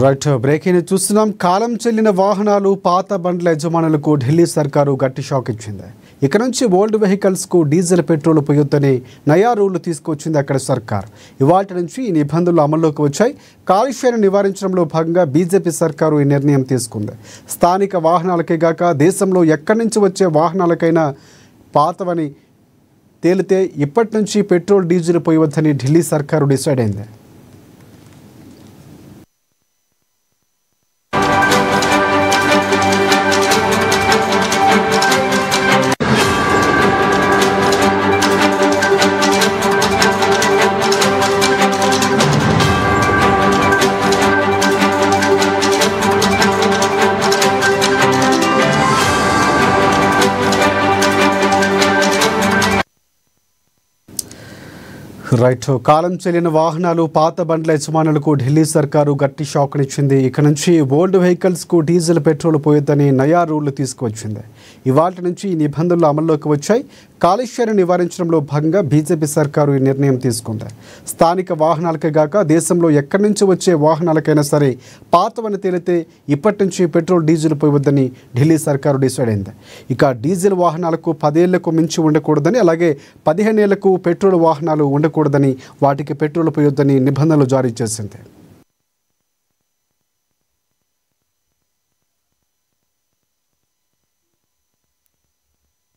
Right breaking చూస్తున్నాం. కాలం చెల్లిన వాహనాలు పాత బండ్ల యజమానులకు ఢిల్లీ సర్కారు గట్టి షాక్ ఇచ్చింది. ఇక నుంచి ఓల్డ్ వెహికల్స్కు డీజిల్ పెట్రోల్ ఉపయోగిస్తూనే నయా రూళ్లు తీసుకొచ్చింది అక్కడ సర్కార్. ఇవాటి నుంచి ఈ నిబంధనలు అమల్లోకి వచ్చాయి. కాలుష్యాన్ని నివారించడంలో భాగంగా బీజేపీ సర్కారు ఈ నిర్ణయం తీసుకుంది. స్థానిక వాహనాలకే గాక దేశంలో ఎక్కడి నుంచి వచ్చే వాహనాలకైనా పాతవని తేలితే ఇప్పటి నుంచి పెట్రోల్ డీజిల్ పోయవద్దని ఢిల్లీ సర్కారు డిసైడ్ అయింది. రైట్ కాలం చెల్లిన వాహనాలు పాత బండ్ల యజమానులకు ఢిల్లీ సర్కారు గట్టి షాక్నిచ్చింది. ఇక నుంచి ఓల్డ్ వెహికల్స్కు డీజిల్ పెట్రోల్ పోయొద్దని నయా రూళ్లు తీసుకువచ్చింది. ఇవాటి నుంచి ఈ నిబంధనలు అమల్లోకి వచ్చాయి. కాలుష్యాన్ని నివారించడంలో భాగంగా బీజేపీ సర్కారు ఈ నిర్ణయం తీసుకుంది. స్థానిక వాహనాలకే గాక దేశంలో ఎక్కడి నుంచి వచ్చే వాహనాలకైనా సరే పాతవని తేలితే ఇప్పటి నుంచి పెట్రోల్ డీజిల్ పోయవద్దని ఢిల్లీ సర్కారు డిసైడ్ అయింది. ఇక డీజిల్ వాహనాలకు 10 ఏళ్లకు మించి ఉండకూడదని, అలాగే 15 ఏళ్లకు పెట్రోల్ వాహనాలు ఉండకూడదని, వాటికి పెట్రోల్ పోయొద్దని నిబంధనలు జారీ చేసింది.